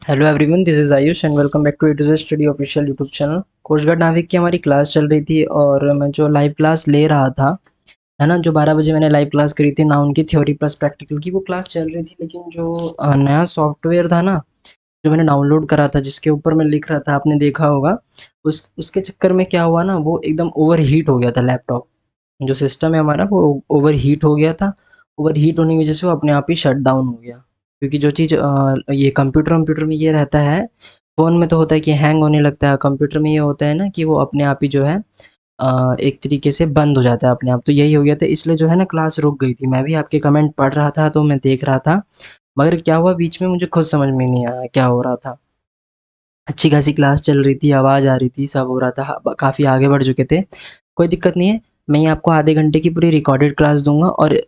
Hello everyone, this is Ayush and welcome back to A to Z study official YouTube channel. Coast guard नाविक की हमारी class चल रही थी और मैं जो लाइव क्लास ले रहा था, है ना, जो 12 बजे मैंने लाइव क्लास करी थी ना, उनकी थ्योरी प्लस प्रैक्टिकल की वो क्लास चल रही थी। लेकिन जो नया सॉफ्टवेयर था ना, जो मैंने डाउनलोड करा था, जिसके ऊपर मैं लिख रहा था, आपने देखा होगा, उसके चक्कर में क्या हुआ ना, वो एकदम ओवर हीट हो गया था। लैपटॉप जो सिस्टम है हमारा, वो ओवर हीट हो गया था। ओवर हीट होने की वजह से वो अपने आप ही शट डाउन हो गया। क्योंकि जो चीज़ ये कंप्यूटर में ये रहता है, फ़ोन में तो होता है कि हैंग होने लगता है, कंप्यूटर में ये होता है ना कि वो अपने आप ही जो है एक तरीके से बंद हो जाता है अपने आप। तो यही हो गया था, इसलिए जो है ना क्लास रुक गई थी। मैं भी आपके कमेंट पढ़ रहा था तो मैं देख रहा था, मगर क्या हुआ बीच में मुझे खुद समझ में नहीं आया क्या हो रहा था। अच्छी खासी क्लास चल रही थी, आवाज़ आ रही थी, सब हो रहा था, काफ़ी आगे बढ़ चुके थे। कोई दिक्कत नहीं है, मैं ये आपको आधे घंटे की पूरी रिकॉर्डेड क्लास दूँगा और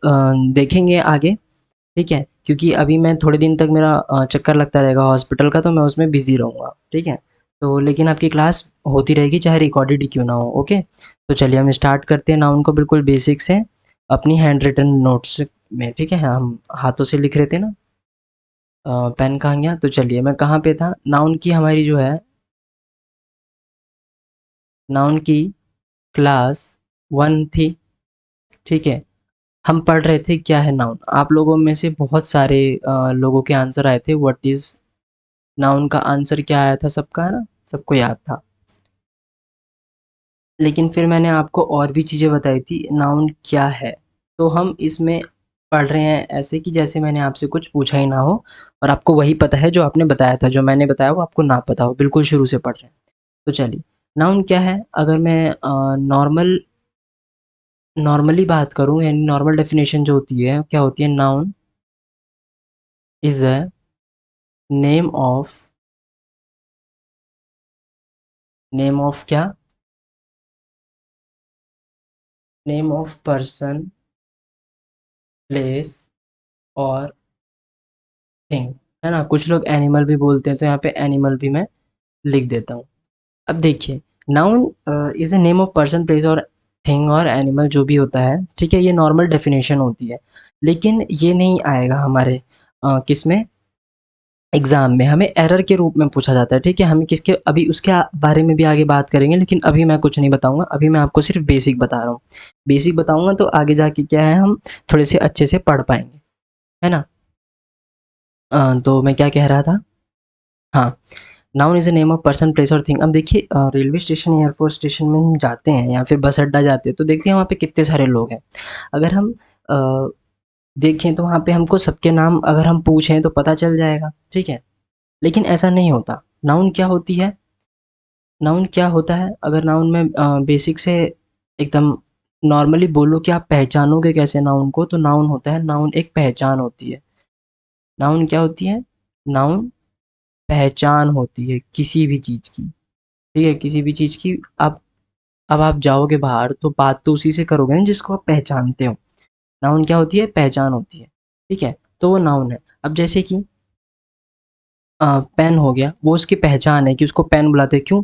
देखेंगे आगे, ठीक है? क्योंकि अभी मैं थोड़े दिन तक मेरा चक्कर लगता रहेगा हॉस्पिटल का, तो मैं उसमें बिज़ी रहूँगा, ठीक है? तो लेकिन आपकी क्लास होती रहेगी चाहे रिकॉर्डेड ही क्यों ना हो, ओके? तो चलिए हम स्टार्ट करते हैं नाउन को बिल्कुल बेसिक से, अपनी हैंड रिटन नोट्स में, ठीक है? हम हाथों से लिख रहे थे ना। पेन कहाँ गया? तो चलिए, मैं कहाँ पे था? नाउन की हमारी जो है, नाउन की क्लास 1 थी, ठीक है? हम पढ़ रहे थे क्या है नाउन। आप लोगों में से बहुत सारे लोगों के आंसर आए थे, व्हाट इज़ नाउन का आंसर क्या आया था सबका, है ना? सबको याद था। लेकिन फिर मैंने आपको और भी चीज़ें बताई थी, नाउन क्या है। तो हम इसमें पढ़ रहे हैं ऐसे कि जैसे मैंने आपसे कुछ पूछा ही ना हो और आपको वही पता है जो आपने बताया था, जो मैंने बताया वो आपको ना पता हो, बिल्कुल शुरू से पढ़ रहे हैं। तो चलिए, नाउन क्या है? अगर मैं नॉर्मली बात करूँ, यानी नॉर्मल डेफिनेशन जो होती है, क्या होती है? Noun is a name of, name of क्या? नेम ऑफ पर्सन, प्लेस और थिंग, है ना? कुछ लोग एनिमल भी बोलते हैं, तो यहाँ पे एनिमल भी मैं लिख देता हूँ। अब देखिए, noun is a name of person, place और थिंग और एनिमल जो भी होता है, ठीक है? ये नॉर्मल डेफिनेशन होती है। लेकिन ये नहीं आएगा हमारे किसमें, एग्ज़ाम में हमें एरर के रूप में पूछा जाता है, ठीक है? हमें किसके, अभी उसके बारे में भी आगे बात करेंगे, लेकिन अभी मैं कुछ नहीं बताऊँगा, अभी मैं आपको सिर्फ बेसिक बता रहा हूँ। बेसिक बताऊँगा तो आगे जाके क्या है, हम थोड़े से अच्छे से पढ़ पाएँगे, है ना? तो मैं क्या कह रहा था? हाँ, noun is a name of person, place और थिंग। अब देखिए, रेलवे स्टेशन, एयरपोर्ट स्टेशन में हम जाते हैं या फिर बस अड्डा जाते हैं, तो देखते हैं वहाँ पे कितने सारे लोग हैं। अगर हम अ, देखें तो वहाँ पे हमको सबके नाम अगर हम पूछें तो पता चल जाएगा, ठीक है? लेकिन ऐसा नहीं होता। नाउन क्या होती है? नाउन क्या होता है? अगर नाउन में बेसिक से एकदम नॉर्मली बोलो कि आप पहचानोगे कैसे नाउन को, तो नाउन होता है, नाउन एक पहचान होती है। नाउन क्या होती है? नाउन पहचान होती है किसी भी चीज़ की, ठीक है? किसी भी चीज़ की। अब आप जाओगे बाहर तो बात तो उसी से करोगे ना जिसको आप पहचानते हो। नाउन क्या होती है? पहचान होती है, ठीक है? तो वो नाउन है। अब जैसे कि पेन हो गया, वो उसकी पहचान है कि उसको पेन बुलाते हैं, क्यों?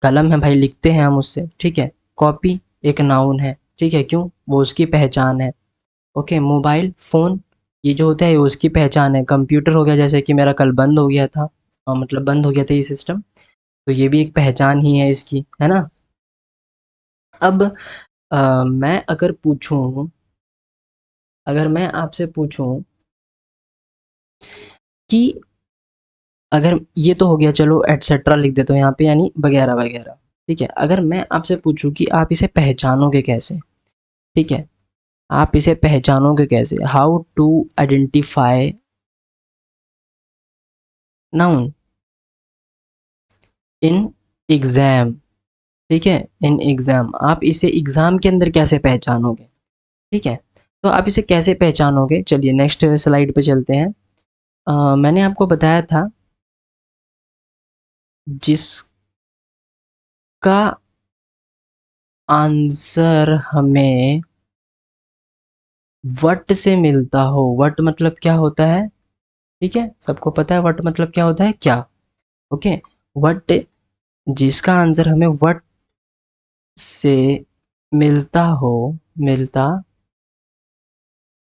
कलम है भाई, लिखते हैं हम उससे, ठीक है? कॉपी एक नाउन है, ठीक है? क्यों? वो उसकी पहचान है। ओके, मोबाइल फ़ोन, ये जो होता है ये उसकी पहचान है। कंप्यूटर हो गया, जैसे कि मेरा कल बंद हो गया था, मतलब बंद हो गया था ये सिस्टम, तो ये भी एक पहचान ही है इसकी, है ना? अब मैं अगर पूछूँ, अगर मैं आपसे पूछूँ कि अगर ये तो हो गया, चलो एटसेट्रा लिख देता हूँ यहाँ पे, यानी वगैरह वगैरह, ठीक है? अगर मैं आपसे पूछूँ कि आप इसे पहचानोगे कैसे, ठीक है? आप इसे पहचानोगे कैसे? How to identify noun in exam, ठीक है? इन एग्ज़ाम, आप इसे एग्ज़ाम के अंदर कैसे पहचानोगे, ठीक है? तो आप इसे कैसे पहचानोगे? चलिए नेक्स्ट स्लाइड पे चलते हैं। मैंने आपको बताया था, जिसका आंसर हमें व्हाट से मिलता हो। व्हाट मतलब क्या होता है, ठीक है? सबको पता है व्हाट मतलब क्या होता है, क्या? ओके, व्हाट, जिसका आंसर हमें व्हाट से मिलता हो, मिलता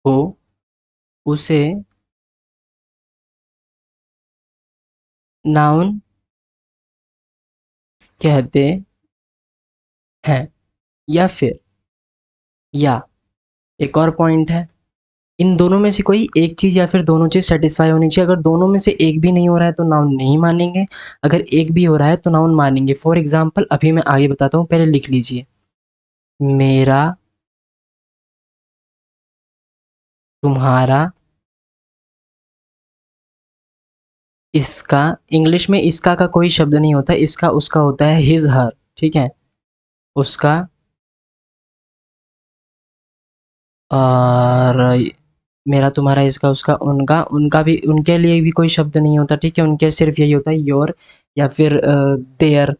हो, उसे नाउन कहते हैं। या फिर, या एक और पॉइंट है, इन दोनों में से कोई एक चीज़ या फिर दोनों चीज़ सेटिस्फाई होनी चाहिए। अगर दोनों में से एक भी नहीं हो रहा है तो नाउन नहीं मानेंगे, अगर एक भी हो रहा है तो नाउन मानेंगे। फॉर एग्जाम्पल अभी मैं आगे बताता हूँ, पहले लिख लीजिए। मेरा, तुम्हारा, इसका। इंग्लिश में इसका का कोई शब्द नहीं होता, इसका उसका होता है हिज हर, ठीक है। उसका और मेरा, तुम्हारा, इसका उसका उनका, उनका भी, उनके लिए भी कोई शब्द नहीं होता, ठीक है। उनके सिर्फ यही होता है योर या फिर देयर,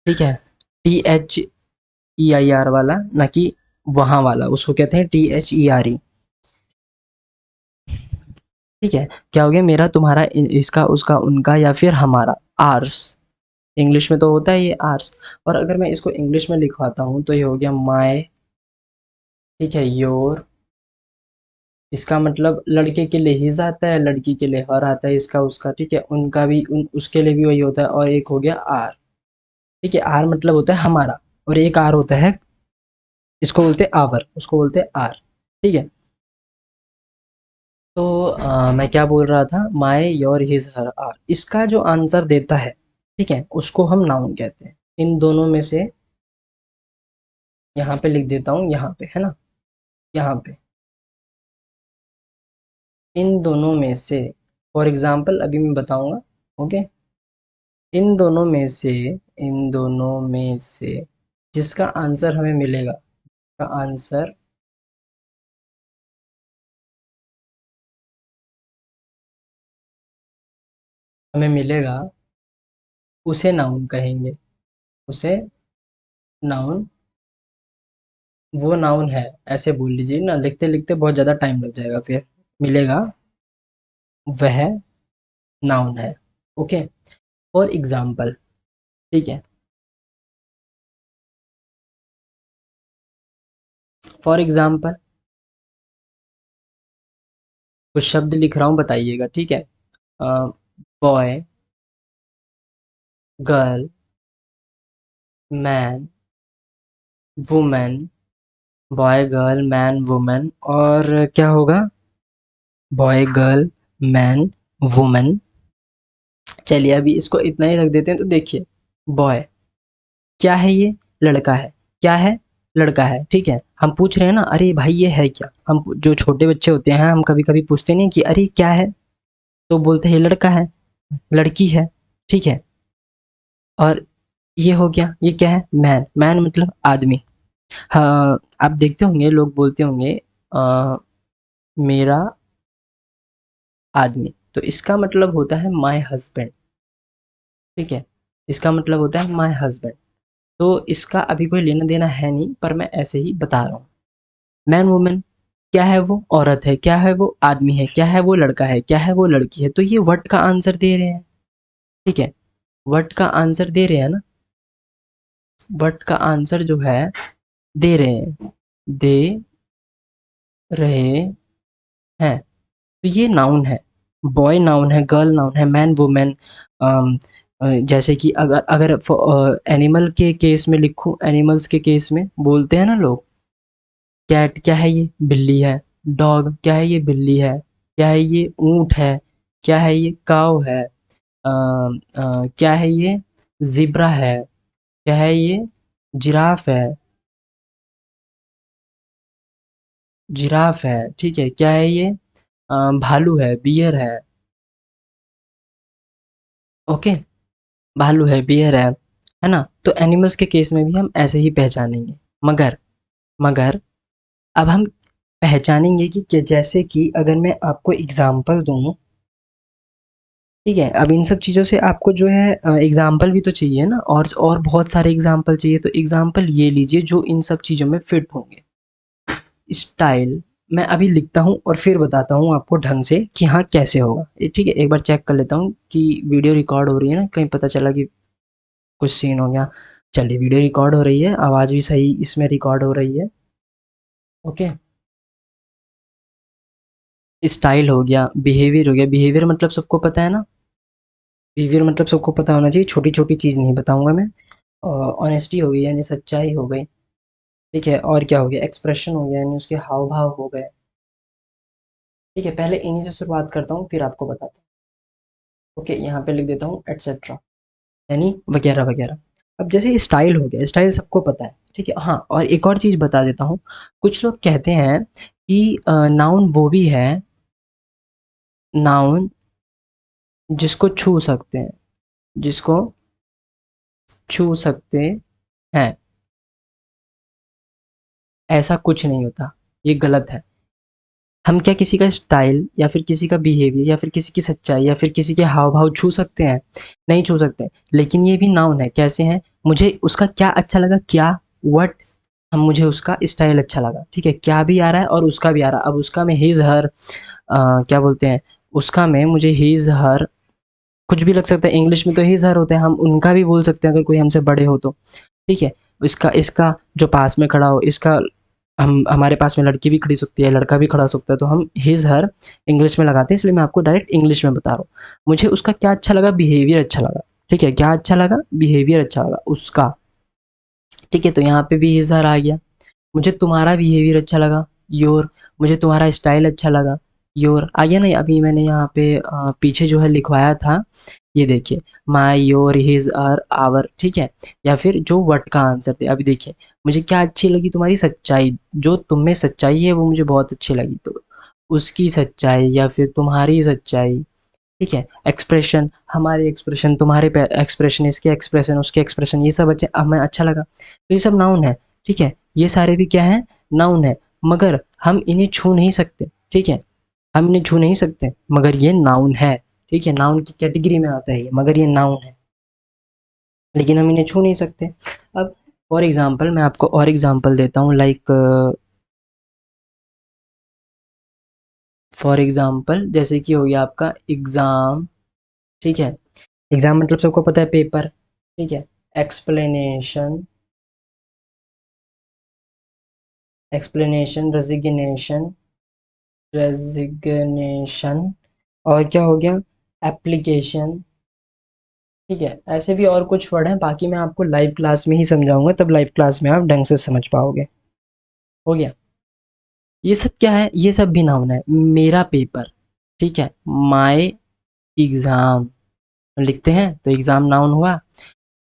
ठीक है। THEIR वाला, ना कि वहाँ वाला, उसको कहते हैं THERE, ठीक है। क्या हो गया, मेरा, तुम्हारा, इसका उसका उनका या फिर हमारा, आर्स। इंग्लिश में तो होता है ये आर्स। और अगर मैं इसको इंग्लिश में लिखवाता हूँ तो ये हो गया माय, ठीक है, योर। इसका मतलब लड़के के लिए हिज आता है, लड़की के लिए हर आता है, इसका उसका, ठीक है। उनका भी, उसके लिए भी वही होता है। और एक हो गया आर, ठीक है। आर मतलब होता है हमारा, और एक आर होता है, इसको बोलते हैं आवर, उसको बोलते हैं आर, ठीक है। तो मैं क्या बोल रहा था, my, your, his, her, our, इसका जो आंसर देता है, ठीक है, उसको हम नाउन कहते हैं। इन दोनों में से, यहाँ पे लिख देता हूँ, यहाँ पे है ना, यहाँ पे, इन दोनों में से, फॉर एग्जाम्पल अभी मैं बताऊंगा, ओके। इन दोनों में से, इन दोनों में से जिसका आंसर हमें मिलेगा, का आंसर हमें मिलेगा, उसे नाउन कहेंगे। उसे नाउन, वो नाउन है, ऐसे बोल लीजिए ना, लिखते लिखते बहुत ज़्यादा टाइम लग जाएगा फिर। मिलेगा, वह नाउन है, ओके। फॉर एग्जाम्पल, ठीक है, फॉर एग्जाम्पल कुछ शब्द लिख रहा हूँ, बताइएगा, ठीक है। Boy, girl, man, women, boy, girl, man, women, और क्या होगा, बॉय, गर्ल, मैन, वुमेन। चलिए अभी इसको इतना ही रख देते हैं। तो देखिए, बॉय क्या है, ये लड़का है, क्या है, लड़का है, ठीक है। हम पूछ रहे हैं ना, अरे भाई ये है क्या, हम जो छोटे बच्चे होते हैं, हम कभी कभी पूछते नहीं कि अरे क्या है, तो बोलते हैं ये लड़का है, लड़की है, ठीक है। और ये हो गया, ये क्या है, मैन, मैन मतलब आदमी। हाँ, आप देखते होंगे लोग बोलते होंगे मेरा आदमी, तो इसका मतलब होता है माय हस्बैंड, ठीक है। इसका मतलब होता है माय हस्बैंड। तो इसका अभी कोई लेना देना है नहीं, पर मैं ऐसे ही बता रहा हूँ। मैन, वुमेन, क्या है वो औरत है, क्या है वो आदमी है, क्या है वो लड़का है, क्या है वो लड़की है। तो ये व्हाट का आंसर दे रहे हैं, ठीक है। व्हाट का आंसर दे रहे हैं ना, व्हाट का आंसर जो है दे रहे हैं, दे रहे हैं। तो ये नाउन है, बॉय नाउन है, गर्ल नाउन है, मैन, वुमेन। जैसे कि अगर अगर एनिमल के केस में लिखूं, एनिमल्स के केस में बोलते हैं ना लोग, कैट क्या है, ये बिल्ली है। डॉग क्या है, ये बिल्ली है। क्या है, ये ऊंट है। क्या है, ये काव है। क्या है, ये ज़ेब्रा है। क्या है, ये जिराफ है, जिराफ है, ठीक है। क्या है, ये भालू है, बियर है, ओके। भालू है, बियर है ना। तो एनिमल्स के केस में भी हम ऐसे ही पहचानेंगे। मगर, मगर अब हम पहचानेंगे कि जैसे कि अगर मैं आपको एग्जांपल दूं, ठीक है। अब इन सब चीज़ों से आपको जो है एग्जाम्पल भी तो चाहिए ना, और बहुत सारे एग्जाम्पल चाहिए। तो एग्जाम्पल ये लीजिए जो इन सब चीज़ों में फिट होंगे। स्टाइल, मैं अभी लिखता हूँ और फिर बताता हूँ आपको ढंग से कि हाँ कैसे होगा ये, ठीक है। एक बार चेक कर लेता हूँ कि वीडियो रिकॉर्ड हो रही है ना, कहीं पता चला कि कुछ सीन हो गया। चलिए वीडियो रिकॉर्ड हो रही है, आवाज़ भी सही इसमें रिकॉर्ड हो रही है, ओके। स्टाइल हो गया, बिहेवियर हो गया। बिहेवियर मतलब सबको पता है ना, बिहेवियर मतलब सबको पता होना चाहिए, छोटी छोटी चीज़ नहीं बताऊंगा मैं। ऑनेस्टी हो गई यानी सच्चाई हो गई, ठीक है। और क्या हो गया, एक्सप्रेशन हो गया यानी उसके हाव भाव हो गए, ठीक है। पहले इन्हीं से शुरुआत करता हूँ फिर आपको बताता हूँ। ओके, यहाँ पे लिख देता हूँ एटसेट्रा, यानी वगैरह वगैरह। अब जैसे स्टाइल हो गया, स्टाइल सबको पता है, ठीक है। हाँ, और एक और चीज़ बता देता हूँ। कुछ लोग कहते हैं कि नाउन वो भी है, नाउन जिसको छू सकते हैं, जिसको छू सकते हैं। ऐसा कुछ नहीं होता, ये गलत है। हम क्या किसी का स्टाइल या फिर किसी का बिहेवियर या फिर किसी की सच्चाई या फिर किसी के हाव भाव छू सकते हैं? नहीं छू सकते। लेकिन ये भी नाउन है। कैसे हैं? मुझे उसका क्या अच्छा लगा, क्या, व्हाट, हम मुझे उसका स्टाइल अच्छा लगा, ठीक है। क्या भी आ रहा है और उसका भी आ रहा है। अब उसका में हिज हर, क्या बोलते हैं, उसका में मुझे हिज हर कुछ भी लग सकता है। इंग्लिश में तो हिज हर होते हैं, हम उनका भी बोल सकते हैं अगर कोई हमसे बड़े हो तो, ठीक है। इसका इसका जो पास में खड़ा हो, इसका, हम हमारे पास में लड़की भी खड़ी सकती है, लड़का भी खड़ा सकता है, तो हम हिज हर इंग्लिश में लगाते हैं, इसलिए मैं आपको डायरेक्ट इंग्लिश में बता रहा हूँ। मुझे उसका क्या अच्छा लगा, बिहेवियर अच्छा लगा, ठीक है। क्या अच्छा लगा, बिहेवियर अच्छा लगा उसका, ठीक है। तो यहाँ पे भी हिज हर आ गया। मुझे तुम्हारा बिहेवियर अच्छा लगा, योर। मुझे तुम्हारा स्टाइल अच्छा लगा, योर। आ गया ना? अभी मैंने यहाँ पे पीछे जो है लिखवाया था, ये देखिए, माई, योर, हिज, अर, आवर, ठीक है। या फिर जो व्हाट का आंसर थे। अभी देखिए, मुझे क्या अच्छी लगी, तुम्हारी सच्चाई, जो तुम में सच्चाई है वो मुझे बहुत अच्छी लगी, तो उसकी सच्चाई या फिर तुम्हारी सच्चाई, ठीक है। एक्सप्रेशन, हमारे एक्सप्रेशन, तुम्हारे एक्सप्रेशन, इसके एक्सप्रेशन, उसके एक्सप्रेशन, ये सब अच्छे हमें अच्छा लगा, तो ये सब नाउन है, ठीक है। ये सारे भी क्या है, नाउन है। मगर हम इन्हें छू नहीं सकते, ठीक है। हम इन्हें छू नहीं सकते, मगर ये नाउन है, ठीक है। नाउन की कैटेगरी में आता है ये, मगर ये नाउन है, लेकिन हम इन्हें छू नहीं सकते। अब फॉर एग्जाम्पल मैं आपको और एग्जाम्पल देता हूँ, लाइक फॉर एग्जाम्पल जैसे कि हो गया आपका एग्जाम, ठीक है। एग्जाम मतलब सबको पता है, पेपर, ठीक है। एक्सप्लेनेशन, एक्सप्लेनेशन, रेजिग्नेशन, रेजिग्नेशन, और क्या हो गया, एप्लीकेशन, ठीक है। ऐसे भी और कुछ वर्ड हैं, बाकी मैं आपको लाइव क्लास में ही समझाऊंगा, तब लाइव क्लास में आप ढंग से समझ पाओगे। हो गया। ये सब क्या है, ये सब भी नाउन है। मेरा पेपर, ठीक है। माय एग्जाम लिखते हैं तो एग्जाम नाउन हुआ।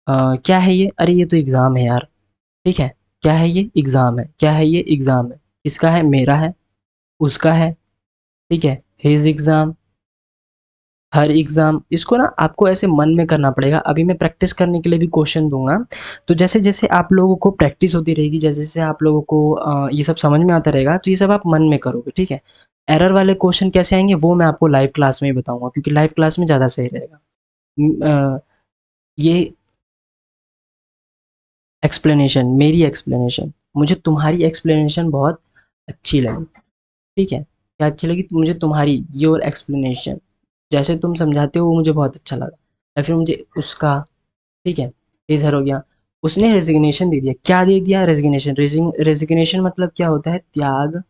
क्या है ये, अरे ये तो एग्जाम है यार, ठीक है। क्या है ये, एग्जाम है। क्या है ये, एग्जाम है। किसका है, मेरा है, उसका है, ठीक है। हिज एग्जाम, हर एग्जाम। इसको ना आपको ऐसे मन में करना पड़ेगा। अभी मैं प्रैक्टिस करने के लिए भी क्वेश्चन दूंगा, तो जैसे जैसे आप लोगों को प्रैक्टिस होती रहेगी, जैसे जैसे आप लोगों को ये सब समझ में आता रहेगा, तो ये सब आप मन में करोगे, ठीक है। एरर वाले क्वेश्चन कैसे आएंगे वो मैं आपको लाइव क्लास में ही बताऊंगा, क्योंकि लाइव क्लास में ज़्यादा सही रहेगा। ये एक्सप्लेनेशन, मेरी एक्सप्लेनेशन, मुझे तुम्हारी एक्सप्लेनेशन बहुत अच्छी लगी, ठीक है। क्या अच्छी लगी, मुझे तुम्हारी, योर एक्सप्लेनेशन, जैसे तुम समझाते हो वो मुझे बहुत अच्छा लगा। या फिर मुझे उसका, ठीक है। इजहर हो गया। उसने रेजिग्नेशन दे दिया, क्या दे दिया, रेजिग्नेशन। रेजिग्नेशन मतलब क्या होता है, त्याग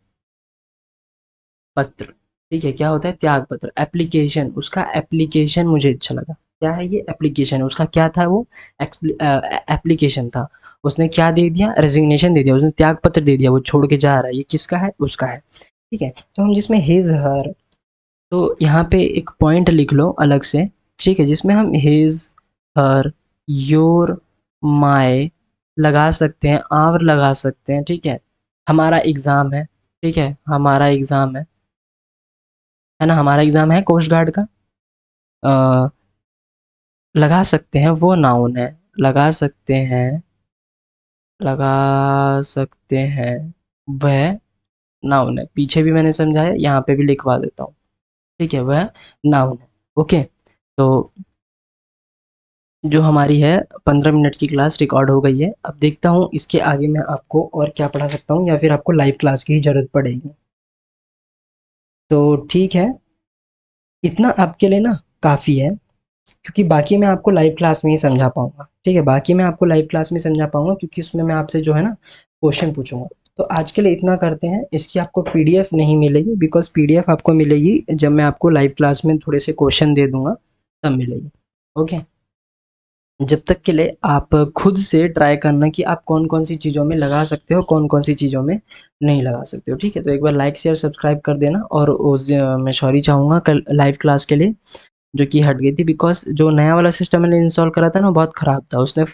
पत्र, ठीक है। क्या होता है, त्याग पत्र। एप्लीकेशन, उसका एप्लीकेशन मुझे अच्छा लगा। क्या है ये, एप्लीकेशन है। उसका क्या था वो, एप्लीकेशन था। उसने क्या दे दिया, रेजिग्नेशन दे दिया, उसने त्याग पत्र दे दिया, वो छोड़ के जा रहा है। ये किसका है, उसका है, ठीक है। तो हम जिसमें हिज हर, तो यहाँ पे एक पॉइंट लिख लो अलग से, ठीक है, जिसमें हम हिज, हर, योर, माय लगा सकते हैं, आवर लगा सकते हैं, ठीक है। हमारा एग्ज़ाम है, ठीक है, हमारा एग्ज़ाम है ना, हमारा एग्ज़ाम है कोस्ट गार्ड का। अ, लगा सकते हैं, वो नाउन है। लगा सकते हैं, लगा सकते हैं, वह नाउन है। पीछे भी मैंने समझाया, यहाँ पे भी लिखवा देता हूँ, ठीक है। वह नाउन है, ओके। तो जो हमारी है 15 मिनट की क्लास रिकॉर्ड हो गई है। अब देखता हूँ इसके आगे मैं आपको और क्या पढ़ा सकता हूँ, या फिर आपको लाइव क्लास की ही ज़रूरत पड़ेगी। तो ठीक है, इतना आपके लिए ना काफ़ी है, क्योंकि बाकी मैं आपको लाइव क्लास में ही समझा पाऊँगा, ठीक है। बाकी मैं आपको लाइव क्लास में समझा पाऊँगा, क्योंकि उसमें मैं आपसे जो है ना क्वेश्चन पूछूंगा। तो आज के लिए इतना करते हैं। इसकी आपको पीडीएफ नहीं मिलेगी, बिकॉज पीडीएफ आपको मिलेगी जब मैं आपको लाइव क्लास में थोड़े से क्वेश्चन दे दूंगा, तब मिलेगी। ओके, जब तक के लिए आप खुद से ट्राई करना कि आप कौन-कौन सी चीज़ों में लगा सकते हो, कौन-कौन सी चीज़ों में नहीं लगा सकते हो, ठीक है? तो एक बार लाइक, शेयर, सब्सक्राइब कर देना और मैं सॉरी चाहूँगा कल लाइव क्लास के लिए, जो कि हट गई थी बिकॉज़ जो नया वाला सिस्टम मैंने इंस्टॉल करा था ना, बहुत ख़राब था। उसने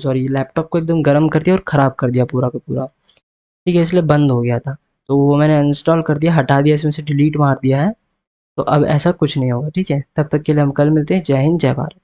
सॉरी लैपटॉप को एकदम गरम कर दिया और ख़राब कर दिया पूरा का पूरा, ठीक है? इसलिए बंद हो गया था। तो वो मैंने अनइंस्टॉल कर दिया, हटा दिया, इसमें से डिलीट मार दिया है। तो अब ऐसा कुछ नहीं होगा, ठीक है? तब तक के लिए हम कल मिलते हैं। जय हिंद, जय भारत।